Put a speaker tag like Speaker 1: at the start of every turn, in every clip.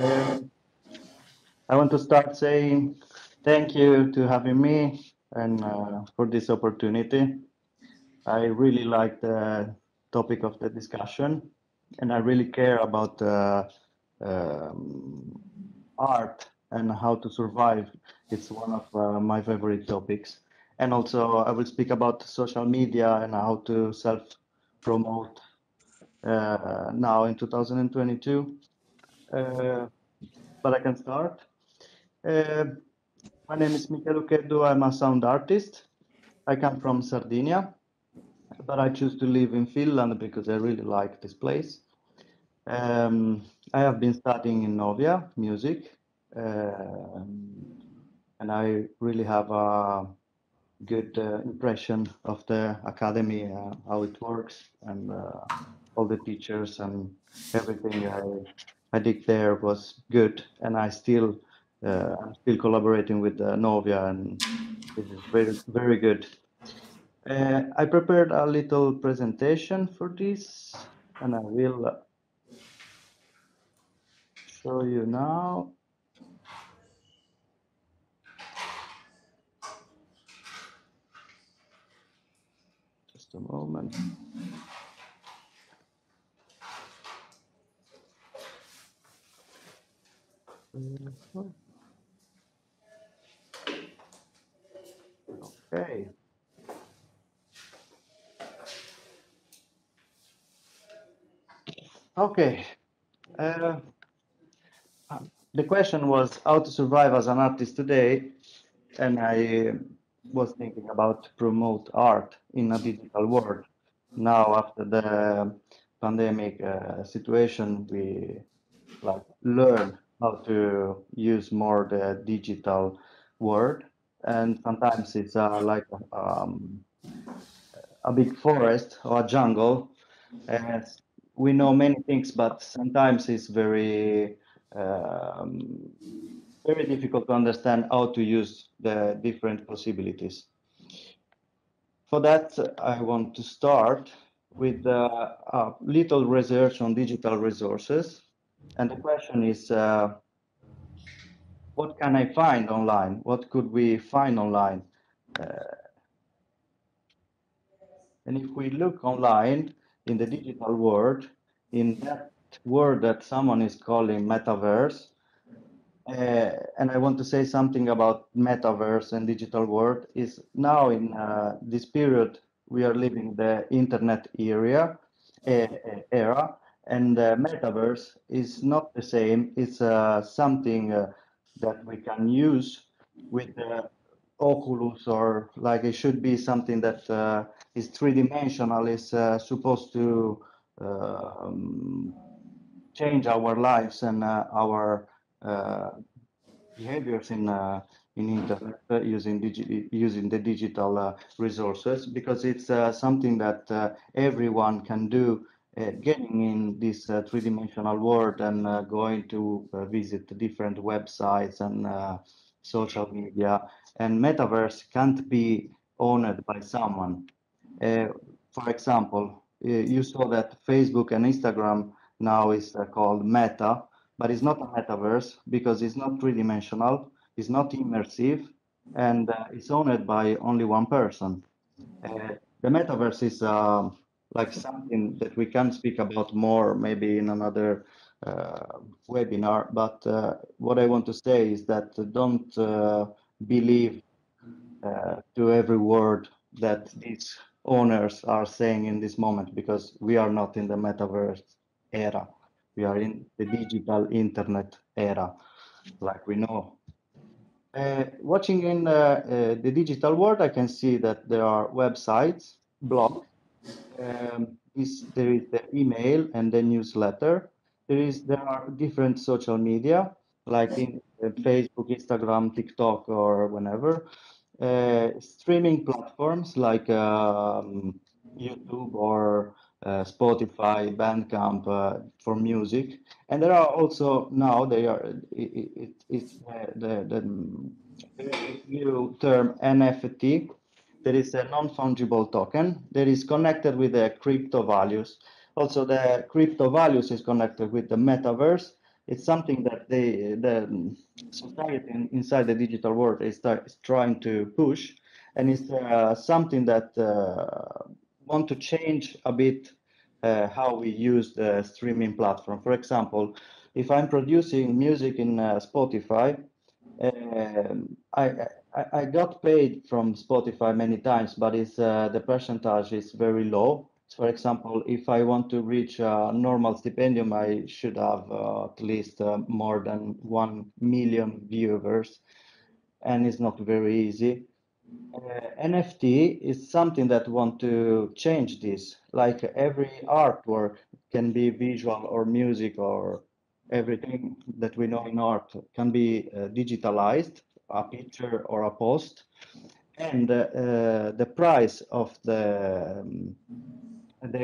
Speaker 1: Um, I want to start saying thank you to having me and for this opportunity. I really like the topic of the discussion, and I really care about um, art and how to survive. It's one of my favorite topics. And also, I will speak about social media and how to self-promote now in 2022. Uh, but I can start. Uh, my name is Michele Ucheddu. I'm a sound artist. I come from Sardinia, but I choose to live in Finland because I really like this place. Um, I have been studying in Novia music, and I really have a good impression of the academy, how it works, and all the teachers and everything I did there was good. And I'm still collaborating with Novia, and this is very good. I prepared a little presentation for this, and I will show you now. Just a moment. Okay. Okay. Uh, the question was how to survive as an artist today, and I was thinking about promote art in a digital world. Now, after the pandemic situation, we like learn how to use more the digital world, and sometimes it's like a big forest or a jungle. As we know many things, but sometimes it's um, very difficult to understand how to use the different possibilities. For that, I want to start with a little research on digital resources. And the question is, what can I find online? What could we find online? Uh, and if we look online in the digital world, in that word that someone is calling metaverse, and I want to say something about metaverse and digital world is now in this period we are living the internet era, and metaverse is not the same. It's something that we can use with Oculus, or like it should be something that is three-dimensional, is supposed to um, change our lives and our uh, behaviors in internet using the digital resources, because it's something that everyone can do, getting in this three-dimensional world and going to visit different websites and social media. And metaverse can't be owned by someone. uh, for example, you saw that Facebook and Instagram now is called Meta, but it's not a metaverse because it's not three-dimensional, it's not immersive, and it's owned by only one person. The metaverse is like something that we can speak about more maybe in another uh, webinar, but what I want to say is that don't believe to every word that these owners are saying in this moment, because we are not in the metaverse era. We are in the digital internet era, like we know. Watching in the digital world, I can see that there are websites, blogs, there is the email and the newsletter. There are different social media like in Facebook, Instagram, TikTok, or whenever. Streaming platforms like YouTube or Spotify, Bandcamp for music, and there are also now they are it's the new term NFT. There is a non-fungible token that is connected with the crypto values. Also, the crypto values is connected with the metaverse. It's something that the society inside the digital world is trying to push, and it's something that want to change a bit how we use the streaming platform. For example, if I'm producing music in Spotify, I got paid from Spotify many times, but it's the percentage is very low. For example, if I want to reach a normal stipendium, I should have at least more than 1 million viewers, and it's not very easy. NFT is something that want to change this. Like every artwork can be visual or music or everything that we know in art can be digitalized, a picture or a post, and the price of the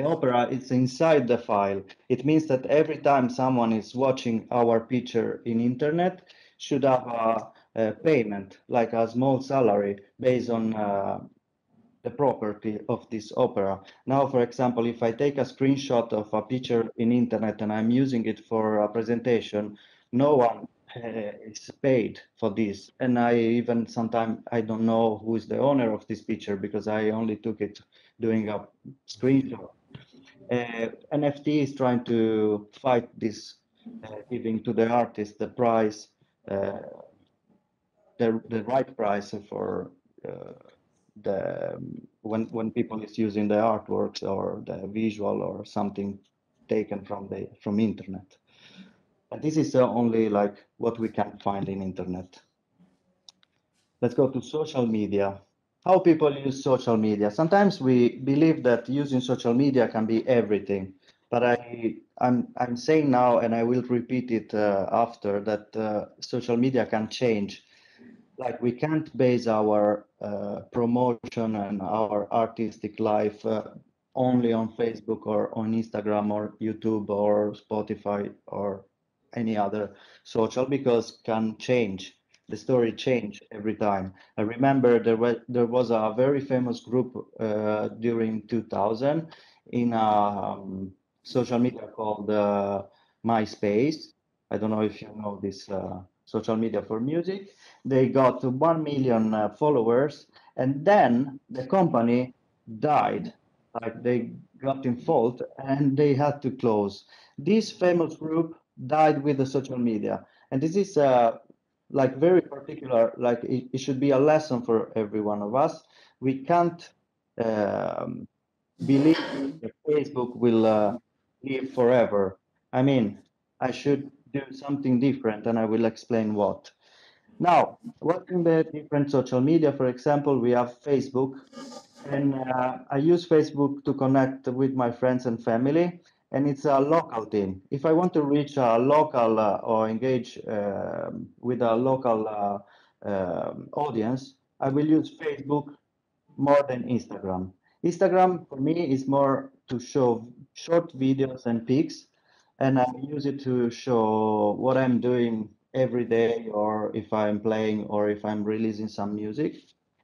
Speaker 1: opera is inside the file. It means that every time someone is watching our picture in internet, should have a payment, like a small salary, based on the property of this opera. Now, for example, if I take a screenshot of a picture in internet and I'm using it for a presentation, no one is paid for this. And I even sometimes I don't know who is the owner of this picture because I only took it doing a screenshot. NFT is trying to fight this, giving to the artist the price, uh, the right price for the when people is using the artworks or the visual or something taken from internet. And this is only like what we can find in internet. Let's go to social media. How people use social media. Sometimes we believe that using social media can be everything, but I'm saying now, and I will repeat it after, that social media can change. Like we can't base our promotion and our artistic life only on Facebook or on Instagram or YouTube or Spotify or any other social, because can change. The story change every time. I remember there was a very famous group during 2000 in a social media called MySpace. I don't know if you know this social media for music. They got 1 million followers, and then the company died. Like they got in fault and they had to close. This famous group died with the social media, and this is like very particular. Like it should be a lesson for every one of us. We can't um, believe that Facebook will live forever. I mean, I should do something different, and I will explain what. Now, watching the different social media, for example, we have Facebook, and I use Facebook to connect with my friends and family, and it's a local thing. If I want to reach a local or engage with a local audience, I will use Facebook more than Instagram. Instagram for me is more to show short videos and pics, and I use it to show what I'm doing every day, or if I'm playing, or if I'm releasing some music.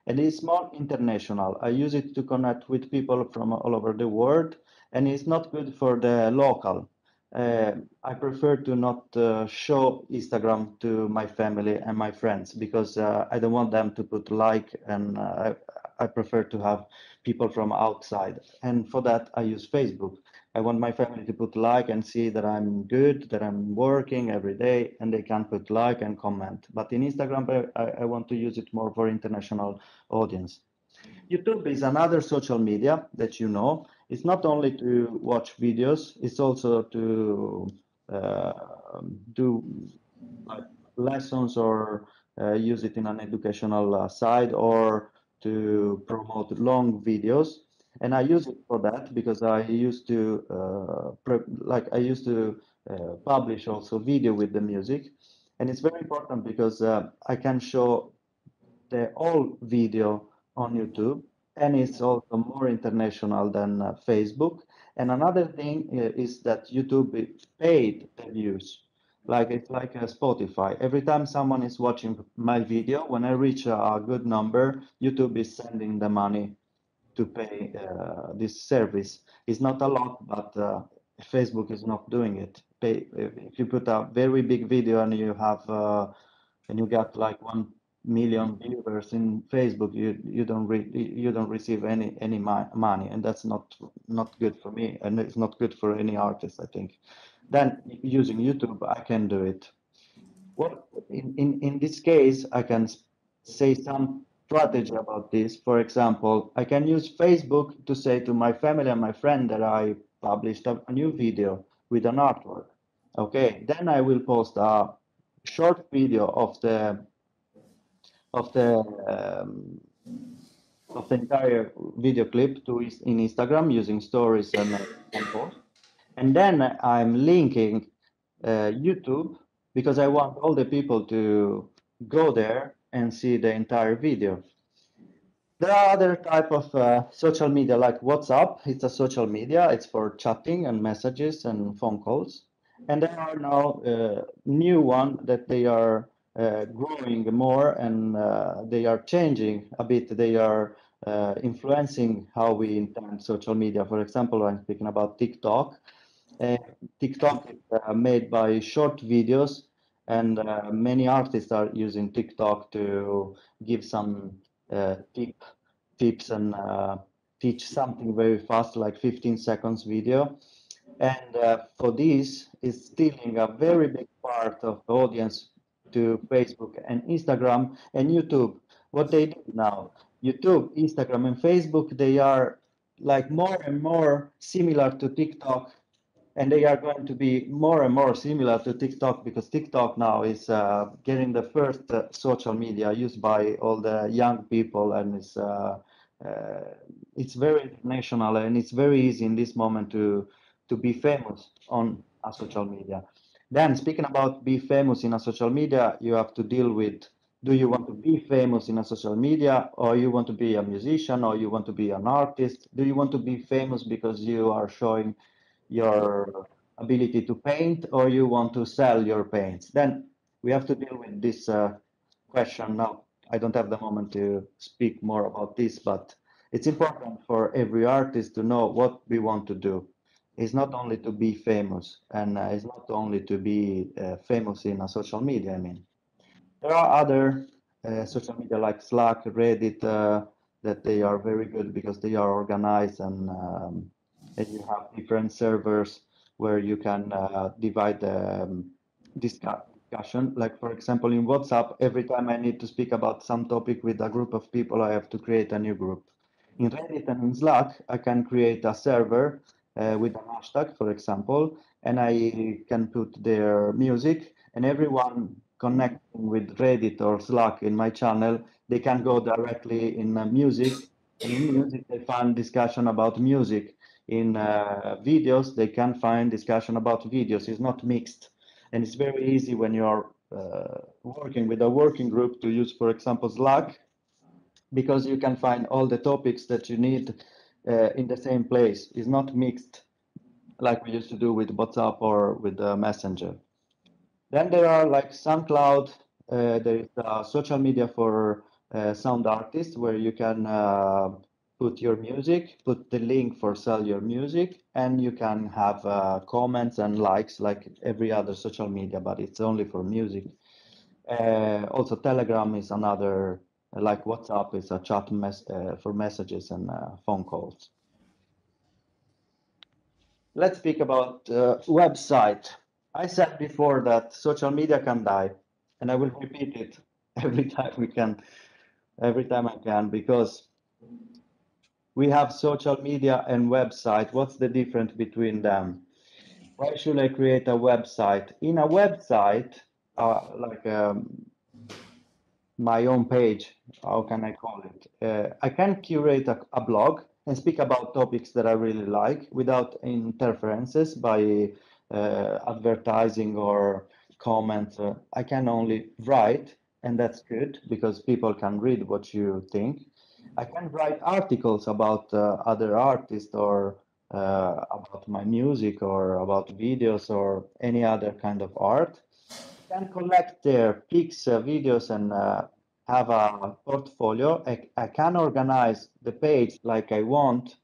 Speaker 1: And it's more international. I use it to connect with people from all over the world, and it's not good for the local. I prefer to not show Instagram to my family and my friends because I don't want them to put like, and I prefer to have people from outside. And for that, I use Facebook. I want my family to put like and see that I'm good, that I'm working every day, and they can put like and comment. But in Instagram, I want to use it more for international audience. YouTube is another social media that you know. It's not only to watch videos, it's also to uh, do like lessons or use it in an educational side or to promote long videos. And I use it for that because I used to I used to publish also video with the music. And it's very important because I can show the whole video on YouTube, and it's also more international than Facebook. And another thing is that YouTube paid the views. Like it's like a Spotify. Every time someone is watching my video, when I reach a good number, YouTube is sending the money to pay this service. It's not a lot, but Facebook is not doing it. If you put a very big video and you have and you got like 1 million viewers in Facebook, you don't receive any money, and that's not good for me, and it's not good for any artist, I think. Then using YouTube, I can do it. What in this case, I can say some strategy about this. For example, I can use Facebook to say to my family and my friend that I published a new video with an artwork. Okay, then I will post a short video of the um, of the entire video clip to in Instagram using stories and post. And then I'm linking YouTube because I want all the people to go there and see the entire video. There are other type of social media like WhatsApp. It's a social media. It's for chatting and messages and phone calls. And there are now new one that they are growing more and they are changing a bit. They are influencing how we intend social media. For example, I'm speaking about TikTok. Uh, TikTok is made by short videos, and many artists are using TikTok to give some tips and teach something very fast, like 15 seconds video. And for this, is stealing a very big part of the audience to Facebook and Instagram and YouTube. What they do now, YouTube, Instagram, and Facebook, they are like more and more similar to TikTok, and they are going to be more and more similar to TikTok because TikTok now is getting the first social media used by all the young people, and it's very international and it's very easy in this moment to be famous on a social media. Then speaking about be famous in a social media, you have to deal with, do you want to be famous in a social media, or you want to be a musician, or you want to be an artist? Do you want to be famous because you are showing your ability to paint, or you want to sell your paints? Then we have to deal with this question now. I don't have the moment to speak more about this, but it's important for every artist to know what we want to do. It's not only to be famous, and it's not only to be famous in a social media. I mean, there are other social media like Slack, Reddit, that they are very good because they are organized, and you have different servers where you can divide the discussion. Like for example, in WhatsApp, every time I need to speak about some topic with a group of people, I have to create a new group. In Reddit and in Slack, I can create a server with a hashtag, for example, and I can put their music, and everyone connecting with Reddit or Slack in my channel, they can go directly in music, and in music they find discussion about music. In videos, they can find discussion about videos. It's not mixed, and it's very easy when you are working with a working group to use, for example, Slack, because you can find all the topics that you need in the same place. It's not mixed like we used to do with WhatsApp or with Messenger. Then there are like SoundCloud. There is a social media for sound artists where you can put your music, put the link for sell your music, and you can have comments and likes like every other social media, but it's only for music. Also, Telegram is another, like WhatsApp is a chat for messages and phone calls. Let's speak about website. I said before that social media can die, and I will repeat it every time we can, every time I can, because we have social media and website. What's the difference between them? Why should I create a website? In a website, like my own page, how can I call it? I can curate a blog and speak about topics that I really like without interferences by advertising or comments. I can only write, and that's good because people can read what you think. I can write articles about other artists or about my music or about videos or any other kind of art. Can collect their pics, videos, and have a portfolio. I can organize the page like I want.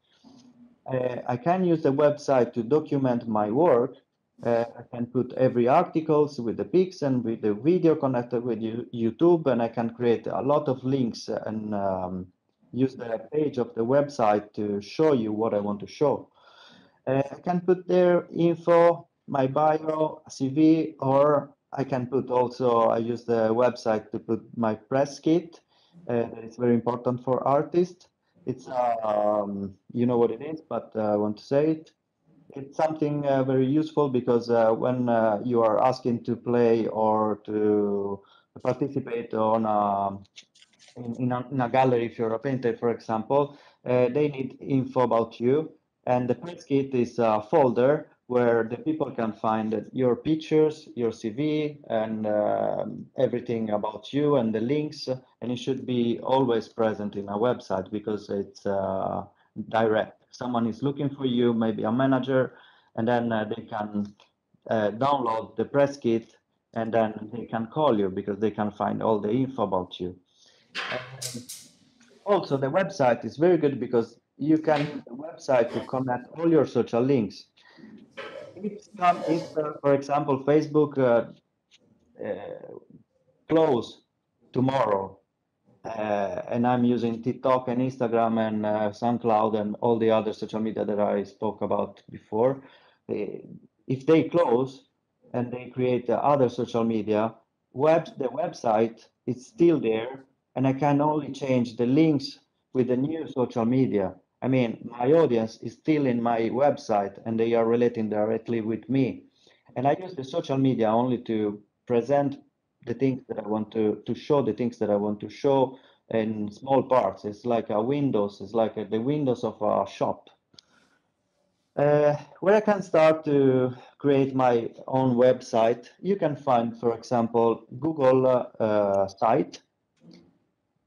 Speaker 1: I can use the website to document my work. I can put every articles with the pics and with the video connected with YouTube, and I can create a lot of links and use the page of the website to show you what I want to show. I can put there info, my bio, CV, or I can put also, I use the website to put my press kit. That is very important for artists. It's, you know what it is, but I want to say it. It's something very useful because when you are asking to play or to participate on in a gallery, if you're a painter, for example, they need info about you. And the press kit is a folder where the people can find your pictures, your CV, and everything about you and the links. And it should be always present in a website because it's direct. Someone is looking for you, maybe a manager, and then they can download the press kit and then they can call you because they can find all the info about you. Also, the website is very good because you can use the website to connect all your social links. If for example, Facebook close tomorrow, and I'm using TikTok and Instagram and SoundCloud and all the other social media that I spoke about before, if they close and they create other social media, the website is still there, and I can only change the links with the new social media. I mean, my audience is still in my website and they are relating directly with me. And I use the social media only to present the things that I want to show, the things that I want to show in small parts. It's like a windows, it's like the windows of a shop. Where I can start to create my own website, you can find, for example, Google site.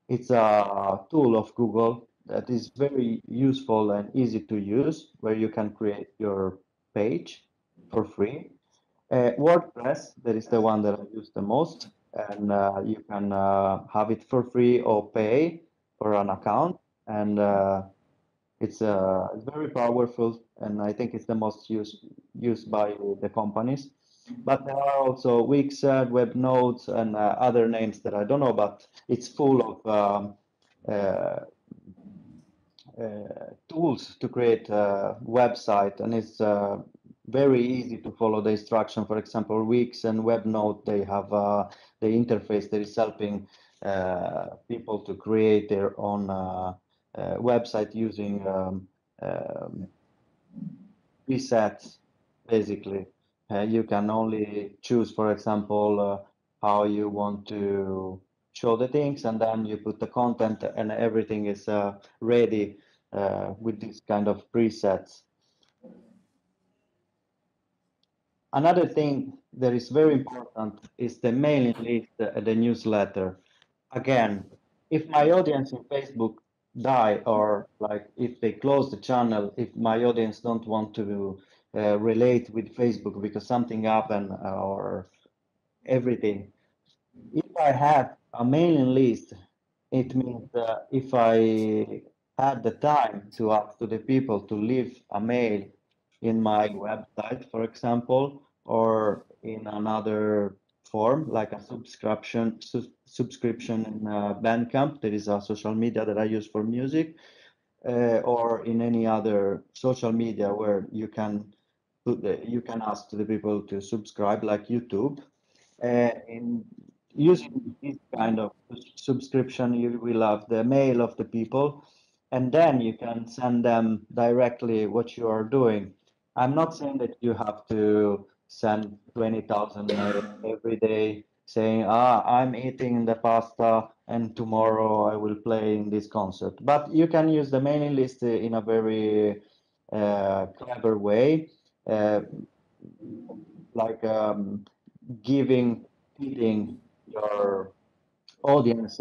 Speaker 1: It's a tool of Google that is very useful and easy to use, where you can create your page for free. WordPress, that is the one that I use the most, and you can have it for free or pay for an account, and it's very powerful, and I think it's the most used by the companies. But there are also Wix, WebNotes, and other names that I don't know, but it's full of uh, tools to create a website, and it's very easy to follow the instruction. For example, Wix and WebNote, they have the interface that is helping people to create their own website using presets, basically. You can only choose, for example, how you want to show the things, and then you put the content, and everything is ready with this kind of presets. Another thing that is very important is the mailing list, the newsletter. Again, if my audience in Facebook die, or like if they close the channel, if my audience don't want to relate with Facebook because something happened or everything, if I have a mailing list, it means if I had the time to ask to the people to leave a mail in my website, for example, or in another form like a subscription in Bandcamp, that is a social media that I use for music, or in any other social media where you can you can ask to the people to subscribe, like YouTube. In using this kind of subscription, you will have the mail of the people, and then you can send them directly what you are doing. I'm not saying that you have to send 20,000 mail every day saying, I'm eating the pasta and tomorrow I will play in this concert. But you can use the mailing list in a very clever way, uh, like feeding your audience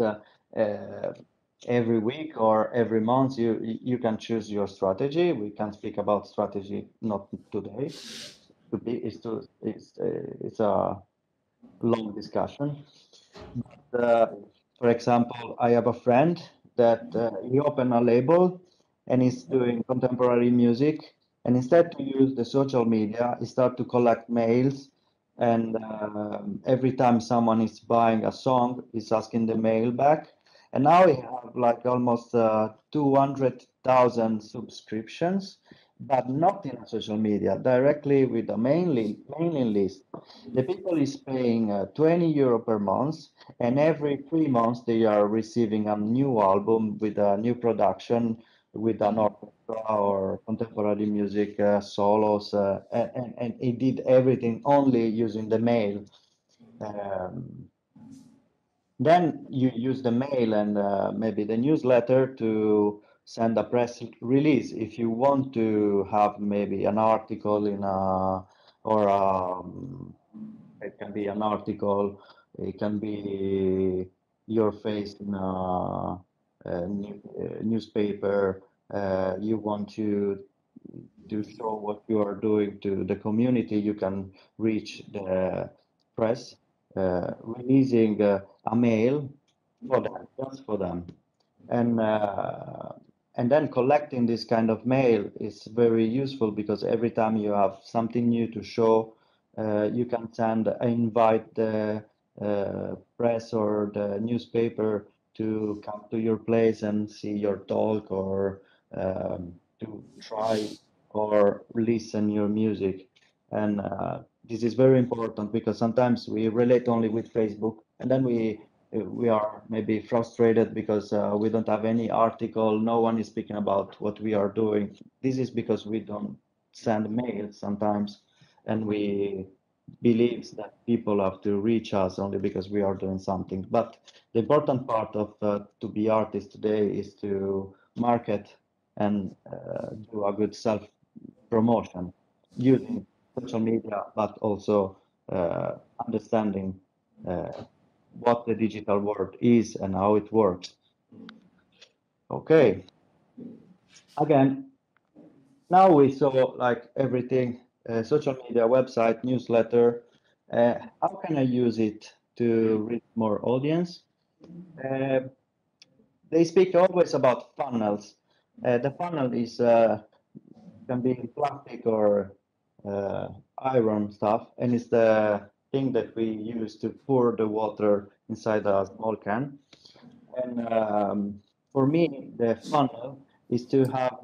Speaker 1: every week or every month. You can choose your strategy. We can speak about strategy not today. To be it's a long discussion. But, for example, I have a friend that he opened a label and he's doing contemporary music. And instead to use the social media, he start to collect mails. And every time someone is buying a song, he's asking the mail back. And now we have like almost 200,000 subscriptions, but not in social media, directly with the mailing list. The people is paying €20 per month, and every 3 months they are receiving a new album with a new production, with an orchestra or contemporary music solos, and he did everything only using the mail. Um, then you use the mail and maybe the newsletter to send a press release if you want to have maybe an article in a, or it can be an article, it can be your face in a newspaper. You want to show what you are doing to the community, you can reach the press, releasing a mail for them, just for them. And and then collecting this kind of mail is very useful because every time you have something new to show, you can send invite the press or the newspaper to come to your place and see your talk, or to try or listen your music. And this is very important because sometimes we relate only with Facebook, and then we are maybe frustrated because we don't have any article, no one is speaking about what we are doing. This is because we don't send mails sometimes, and we believe that people have to reach us only because we are doing something. But the important part of to be artist today is to market and do a good self promotion using social media, but also understanding what the digital world is and how it works. Okay, again, now we saw like everything, social media, website, newsletter. How can I use it to reach more audience? Uh, they speak always about funnels. The funnel is can be plastic or uh, iron stuff, and it's the thing that we use to pour the water inside a small can. And for me, the funnel is to have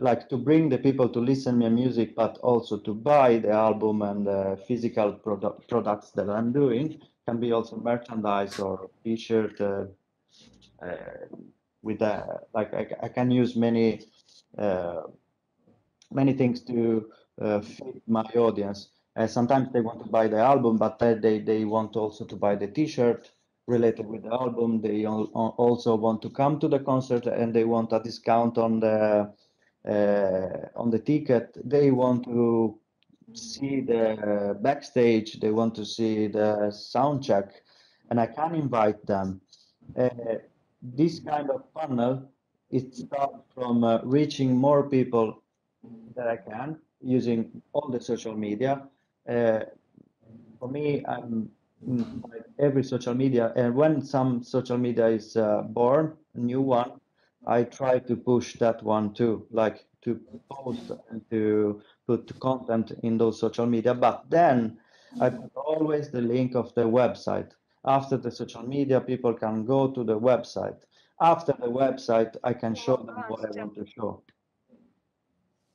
Speaker 1: like to bring the people to listen my music, but also to buy the album and the physical products that I'm doing. Can be also merchandise or T-shirt. Uh, with like I can use uh, many things to fit my audience. Sometimes they want to buy the album, but they want also to buy the T-shirt related with the album. They also want to come to the concert, and they want a discount on the ticket. They want to see the backstage. They want to see the sound check, and I can invite them. Uh, this kind of funnel, it starts from reaching more people that I can using all the social media. Uh, for me, I'm inside every social media, and when some social media is born, a new one, I try to push that one too, like to post and to put content in those social media. But then I put always the link of the website. After the social media, people can go to the website. After the website, I can show them what I want to show.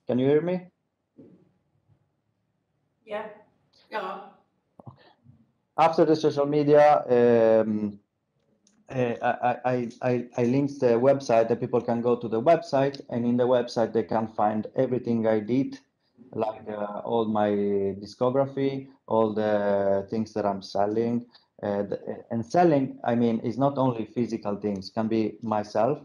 Speaker 1: Can you hear me?
Speaker 2: Yeah. Yeah.
Speaker 1: After the social media, I linked the website that people can go to the website, and in the website they can find everything I did, like all my discography, all the things that I'm selling. And selling, I mean, is not only physical things, can be myself,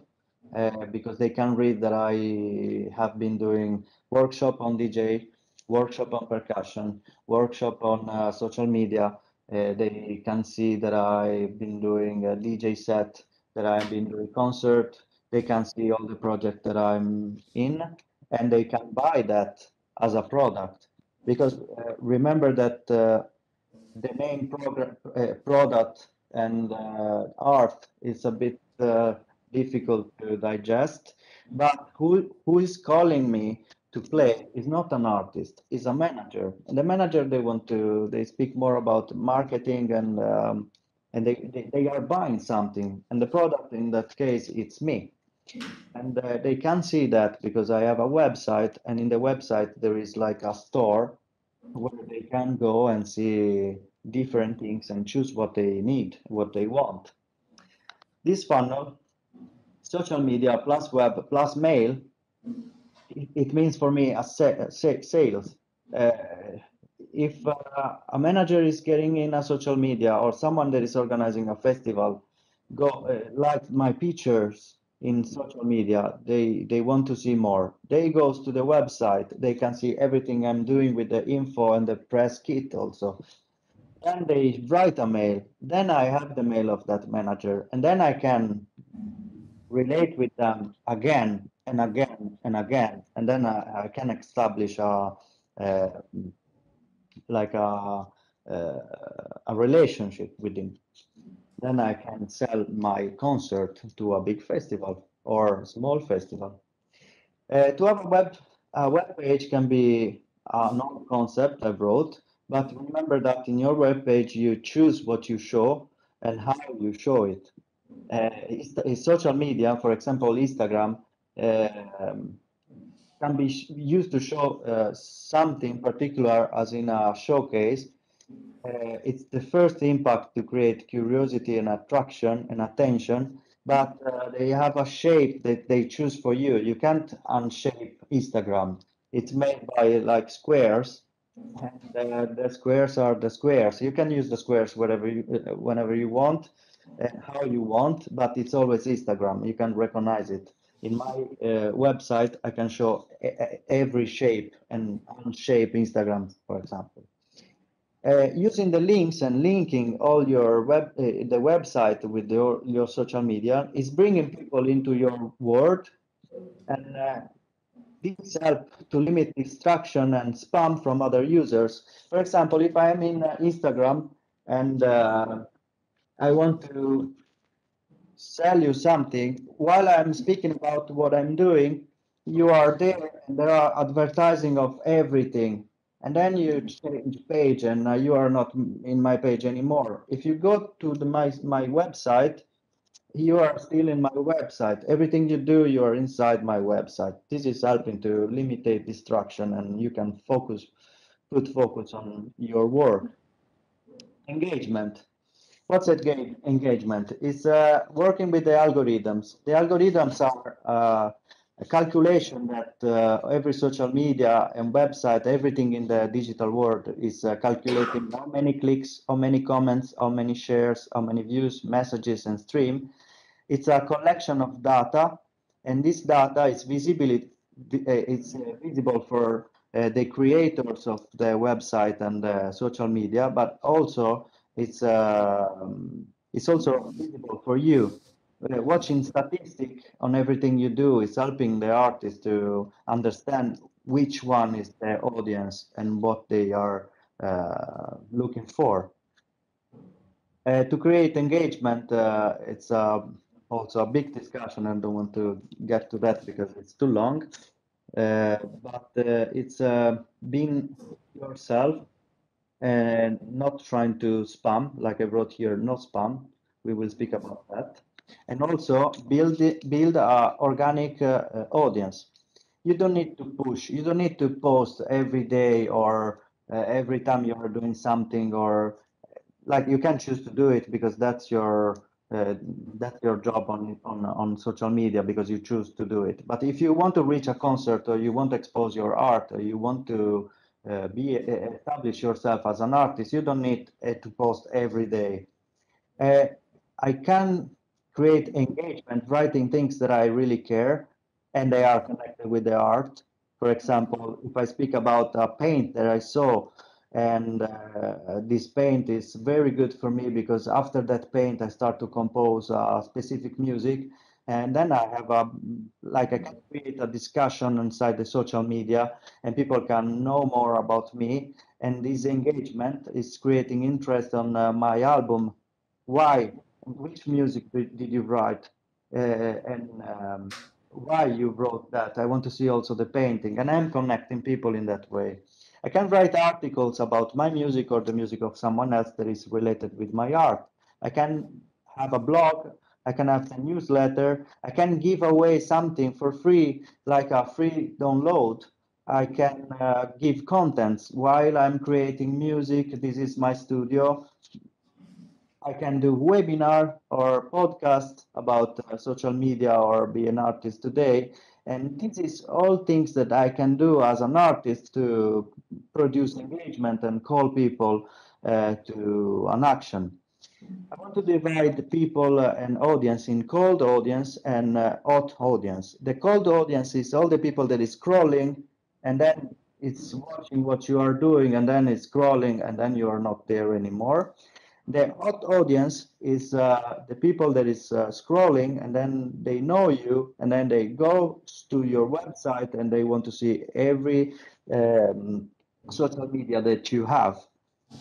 Speaker 1: because they can read that I have been doing workshop on DJ, workshop on percussion, workshop on social media. They can see that I've been doing a DJ set, that I've been doing concert. They can see all the project that I'm in, and they can buy that as a product. Because remember that the name product and art is a bit difficult to digest. But who is calling me to play is not an artist, is a manager. And the manager, they speak more about marketing and they are buying something. And the product in that case, it's me. And they can see that because I have a website, and in the website there is like a store where they can go and see different things and choose what they need, what they want. This funnel, social media plus web plus mail, it means for me a sales. Uh, if a manager is getting in a social media or someone that is organizing a festival, go like my pictures in social media, they want to see more. They goes to the website, they can see everything I'm doing with the info and the press kit also. Then they write a mail, then I have the mail of that manager, and then I can relate with them again and again and again, and then I can establish uh, like a relationship with him. Then I can sell my concert to a big festival or small festival. To have a web page can be a known concept I wrote, but remember that in your web page you choose what you show and how you show it. Social media, for example, Instagram, um, can be used to show something particular as in a showcase. It's the first impact to create curiosity and attraction and attention, but they have a shape that they choose for you. You can't unshape Instagram. It's made by like squares, and the squares are the squares. You can use the squares whenever you want and how you want, but it's always Instagram. You can recognize it. In my website, I can show every shape and unshape Instagram, for example. Using the links and linking all your the website with your social media is bringing people into your world, and this help to limit distraction and spam from other users. For example, if I'm in Instagram and I want to sell you something, while I'm speaking about what I'm doing, you are there and there are advertising of everything. And then you change page and you are not in my page anymore. If you go to my website, you are still in my website. Everything you do, you are inside my website. This is helping to limit distraction and you can put focus on your work. Engagement. What's engagement? It's working with the algorithms. The algorithms are a calculation that every social media and website, everything in the digital world is calculating how many clicks, how many comments, how many shares, how many views, messages, and stream. It's a collection of data, and this data is visible for the creators of the website and the social media, but also it's also visible for you. Watching statistic on everything you do is helping the artist to understand which one is the audience and what they are looking for. To create engagement, it's also a big discussion. I don't want to get to that because it's too long. But it's being yourself and not trying to spam, like I wrote here, no spam. We will speak about that. And also build a organic audience. You don't need to push. You don't need to post every day or every time you are doing something, or like you can choose to do it because uh, that's your job on social media because you choose to do it. But if you want to reach a concert or you want to expose your art or you want to establish yourself as an artist, you don't need to post every day. Uh, I can create engagement writing things that I really care and they are connected with the art. For example, if I speak about a paint that I saw, and this paint is very good for me because after that paint I start to compose specific music, and then I have a like I can create a discussion inside the social media and people can know more about me, and this engagement is creating interest on my album. Why? Which music did you write? and why you wrote that. I want to see also the painting, and I'm connecting people in that way. I can write articles about my music or the music of someone else that is related with my art. I can have a blog. I can have a newsletter. I can give away something for free, like a free download. I can give contents while I'm creating music. This is my studio. I can do webinar or podcast about social media or be an artist today. And this is all things that I can do as an artist to produce engagement and call people to an action. I want to divide the people and audience in cold audience and hot audience. The cold audience is all the people that is scrolling and then it's watching what you are doing and then it's scrolling and then you are not there anymore. The hot audience is the people that is scrolling and then they know you and then they go to your website and they want to see every um, social media that you have.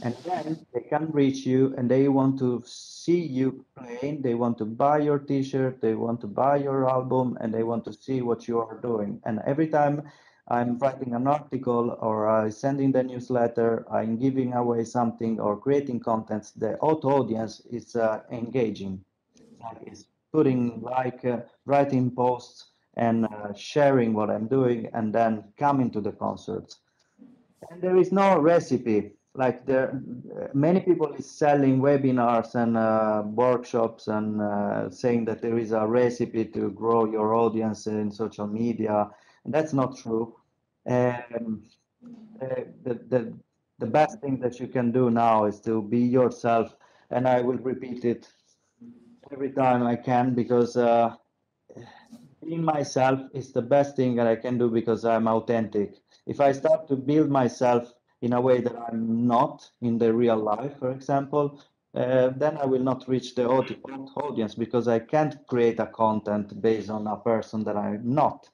Speaker 1: And then they can reach you and they want to see you playing. They want to buy your t-shirt, they want to buy your album, and they want to see what you are doing. And every time I'm writing an article or I sending the newsletter, I'm giving away something or creating contents, the auto audience is engaging, like is putting writing posts and sharing what I'm doing and then coming to the concerts. And there is no recipe. Like there, many people is selling webinars and workshops and saying that there is a recipe to grow your audience in social media. And that's not true. Um, the the best thing that you can do now is to be yourself, and I will repeat it every time I can because being myself is the best thing that I can do because I'm authentic. If I start to build myself in a way that I'm not in the real life, for example, then I will not reach the audience because I can't create a content based on a person that I'm not.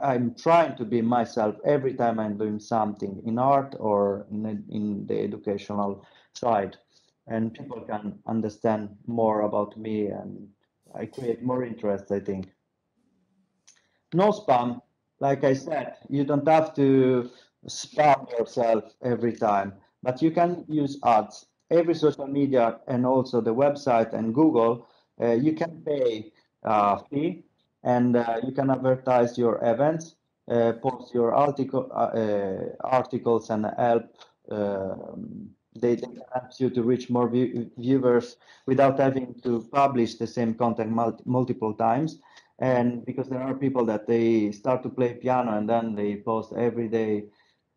Speaker 1: I'm trying to be myself every time I'm doing something in art or in the educational side, and people can understand more about me and I create more interest, I think. No spam. Like I said, you don't have to spam yourself every time, but you can use ads. Every social media and also the website and Google, you can pay a fee and you can advertise your events, post your articles and help. They can help you to reach more viewers without having to publish the same content multiple times. And because there are people that they start to play piano and then they post every day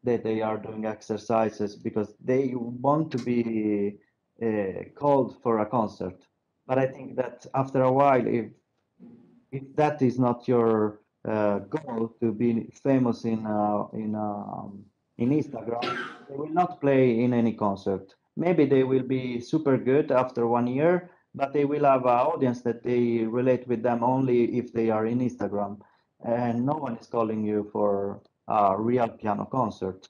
Speaker 1: that they are doing exercises because they want to be called for a concert. But I think that after a while, if that is not your goal to be famous in Instagram, they will not play in any concert. Maybe they will be super good after 1 year, but they will have an audience that they relate with them only if they are in Instagram. And no one is calling you for a real piano concert.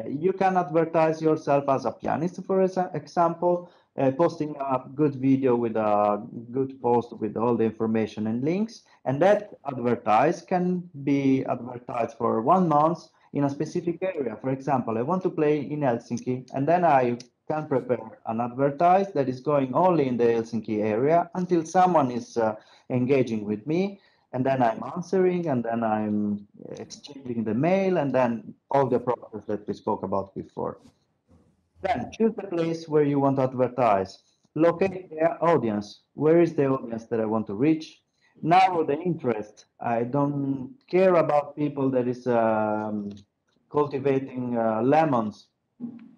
Speaker 1: You can advertise yourself as a pianist, for example, posting a good video with a good post with all the information and links. And that advertise can be advertised for 1 month in a specific area. For example, I want to play in Helsinki, and then I can prepare an advertise that is going only in the Helsinki area until someone is engaging with me. And then I'm answering, and then I'm exchanging the mail, and then all the process that we spoke about before. Then choose the place where you want to advertise. Locate the audience. Where is the audience that I want to reach? Narrow the interest. I don't care about people that is cultivating lemons,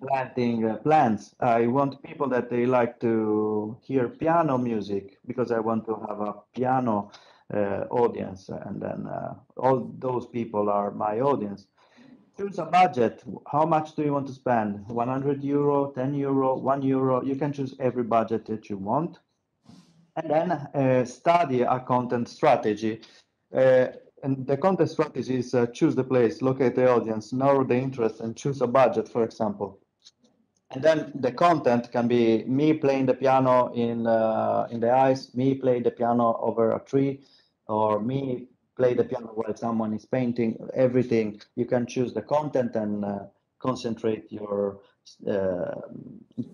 Speaker 1: planting plants. I want people that they like to hear piano music because I want to have a piano audience, and then all those people are my audience. Choose a budget. How much do you want to spend? 100 euro, 10 euro, 1 euro. You can choose every budget that you want. And then study a content strategy. Uh, and the content strategy is choose the place, locate the audience, narrow the interest, and choose a budget, for example. And then the content can be me playing the piano in the ice, me play the piano over a tree, or me play the piano while someone is painting. Everything you can choose the content and concentrate your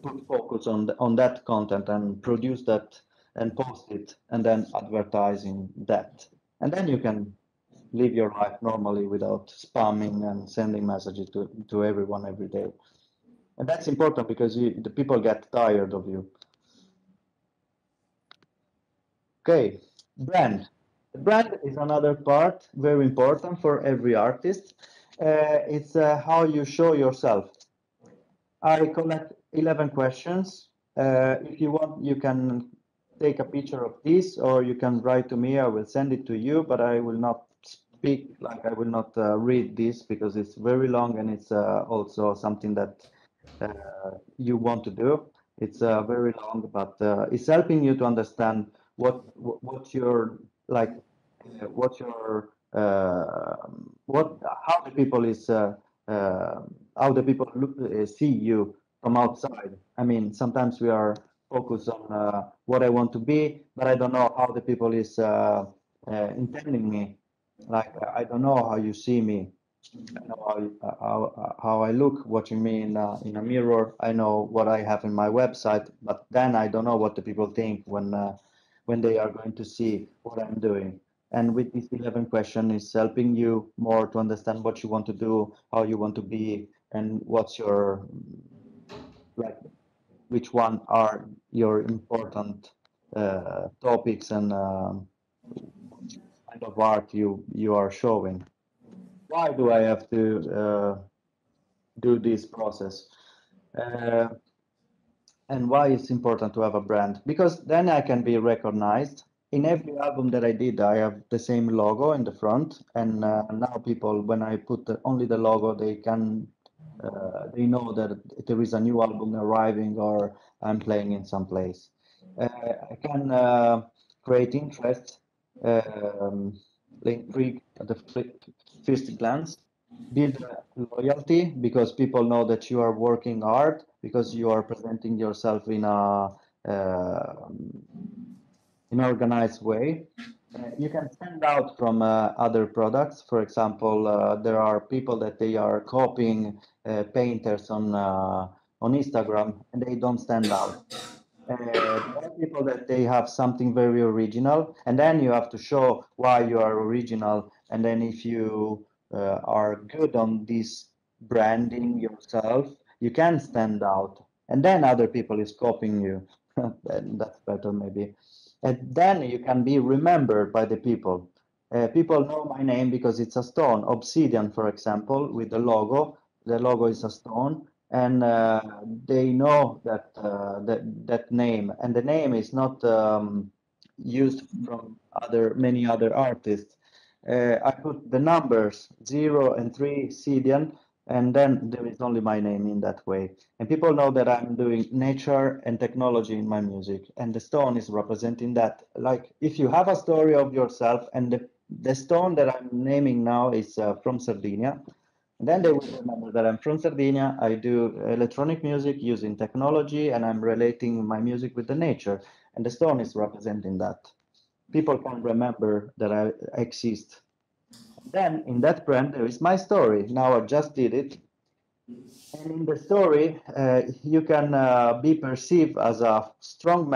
Speaker 1: put focus on that content and produce that and post it and then advertising that. And then you can live your life normally without spamming and sending messages to everyone every day. And that's important because the people get tired of you. Okay, brand. The brand is another part, very important for every artist. It's how you show yourself. I collect 11 questions. If you want, you can take a picture of this, or you can write to me. I will send it to you, but I will not speak, like I will not read this because it's very long and it's also something that you want to do. It's very long, but it's helping you to understand what your like, what your what how the people is uh, how the people look, see you from outside. I mean, sometimes we are focused on what I want to be, but I don't know how the people is intending me. Like I don't know how you see me. I know how I look watching me in a mirror. I know what I have in my website, but then I don't know what the people think when they are going to see what I'm doing. And with this 11 question is helping you more to understand what you want to do, how you want to be, and what's your like, which one are your important topics and which kind of art you are showing. Why do I have to do this process? Uh, and why it's important to have a brand? Because then I can be recognized. In every album that I did, I have the same logo in the front, and now people, when I put only the logo, they know that there is a new album arriving or I'm playing in some place. I can create interest, um, intrigue at the first glance, build loyalty because people know that you are working hard because you are presenting yourself in an organized way. You can stand out from other products. For example, there are people that they are copying painters on Instagram and they don't stand out. There are people that they have something very original, and then you have to show why you are original. And then if you are good on this branding yourself, you can stand out. And then other people is copying you. And that's better maybe. And then you can be remembered by the people. People know my name because it's a stone, obsidian, for example, with the logo. The logo is a stone, and they know that name, and the name is not used from many other artists. I put the numbers 0 and 3 Sidian, and then there is only my name in that way. And people know that I'm doing nature and technology in my music, and the stone is representing that. Like if you have a story of yourself, and the stone that I'm naming now is from Sardinia, then they will remember that I'm from Sardinia. I do electronic music using technology, and I'm relating my music with the nature. And the stone is representing that. People can remember that I exist. Then in that brand, there is my story. Now I just did it. And in the story, you can be perceived as a strong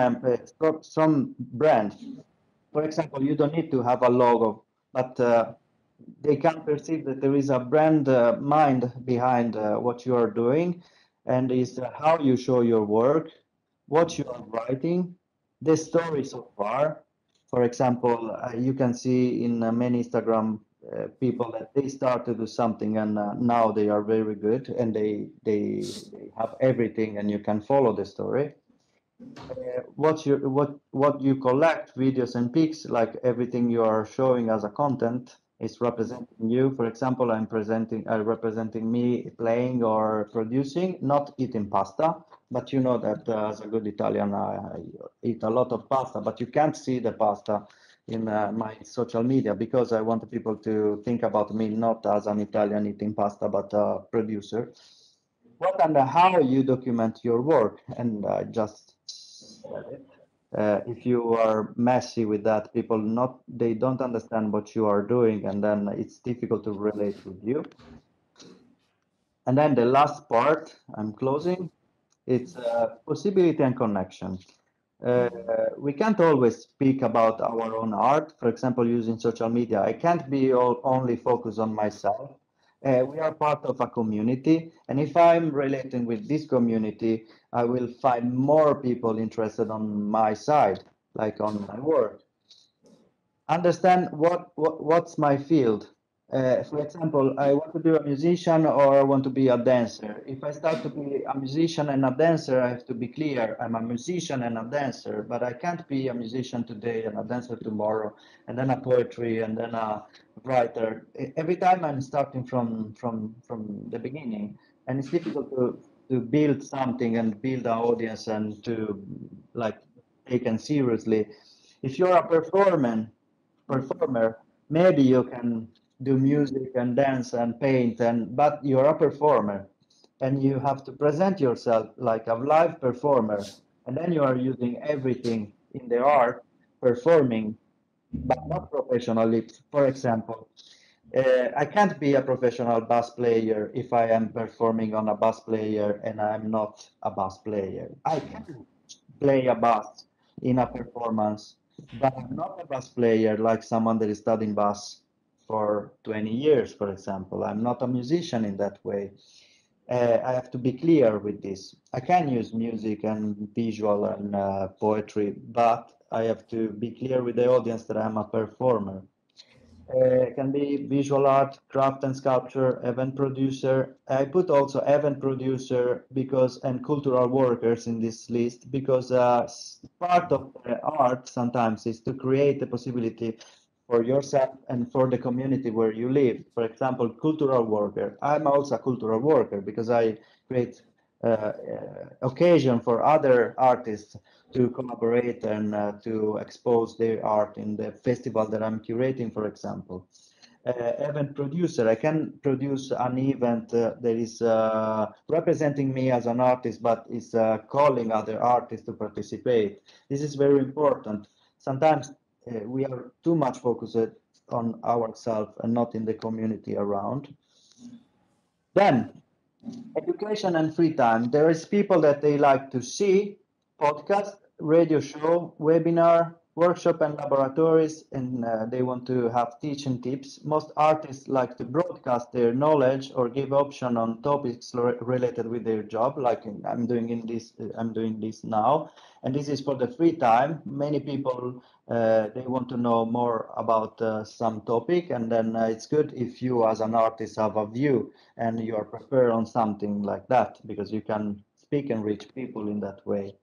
Speaker 1: brand. For example, you don't need to have a logo, but they can perceive that there is a brand mind behind what you are doing, and is how you show your work, what you are writing, the story so far. For example, you can see in many Instagram people that they start to do something and now they are very good and they have everything and you can follow the story. What you collect, videos and pics, like everything you are showing as a content is representing you. For example, I'm representing me playing or producing, not eating pasta, but you know that as a good Italian, I eat a lot of pasta, but you can't see the pasta in my social media because I want people to think about me not as an Italian eating pasta, but a producer. what and how you document your work. And I just said it. If you are messy with that, people not they don't understand what you are doing, and then it's difficult to relate with you. And then the last part, I'm closing. It's possibility and connection. Uh, we can't always speak about our own art, for example, using social media. I can't be only focused on myself. We are part of a community, and if I'm relating with this community, I will find more people interested on my side, like on my work. Understand what's my field. For example, I want to be a musician or I want to be a dancer. If I start to be a musician and a dancer, I have to be clear. I'm a musician and a dancer, but I can't be a musician today and a dancer tomorrow, and then a poetry and then a writer. Every time I'm starting from the beginning, and it's difficult to build something and build an audience and to like taken seriously. If you're a performer, maybe you can do music and dance and paint, and but you're a performer, and you have to present yourself like a live performer, and then you are using everything in the art, performing, but not professionally. For example, I can't be a professional bass player if I am performing on a bass player and I'm not a bass player. I can play a bass in a performance, but I'm not a bass player like someone that is studying bass for 20 years, for example. I'm not a musician in that way. I have to be clear with this. I can use music and visual and poetry, but I have to be clear with the audience that I'm a performer. Can be visual art, craft and sculpture, event producer. I put also event producer because and cultural workers in this list because part of the art sometimes is to create the possibility for yourself and for the community where you live. For example, cultural worker. I'm also a cultural worker because I create occasion for other artists to collaborate and to expose their art in the festival that I'm curating, for example. Event producer, I can produce an event that is representing me as an artist, but is calling other artists to participate. This is very important. Sometimes we are too much focused on ourselves and not in the community around. Then education and free time. There is people that they like to see podcast, radio show, webinar, workshop and laboratories, and they want to have teaching tips. Most artists like to broadcast their knowledge or give option on topics related with their job, like I'm doing this now, and this is for the free time. Many people they want to know more about some topic, and then it's good if you as an artist have a view and you are prepared on something like that because you can speak and reach people in that way.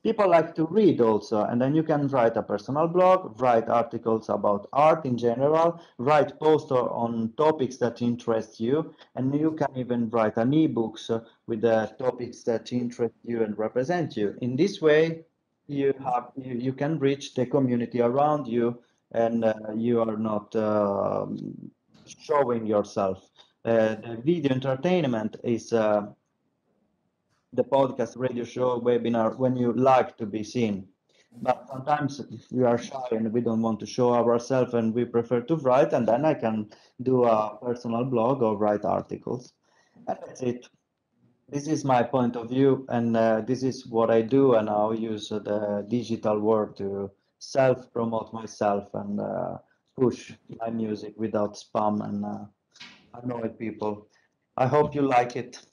Speaker 1: People like to read also, and then you can write a personal blog, write articles about art in general, write posts on topics that interest you, and you can even write an e-books with the topics that interest you and represent you. In this way, you can reach the community around you, and you are not showing yourself. The video entertainment is the podcast, radio show, webinar when you like to be seen. But sometimes we are shy and we don't want to show ourselves and we prefer to write, and then I can do a personal blog or write articles. And that's it. This is my point of view, and this is what I do, and I'll use the digital world to self-promote myself and push my music without spam and annoy people. I hope you like it.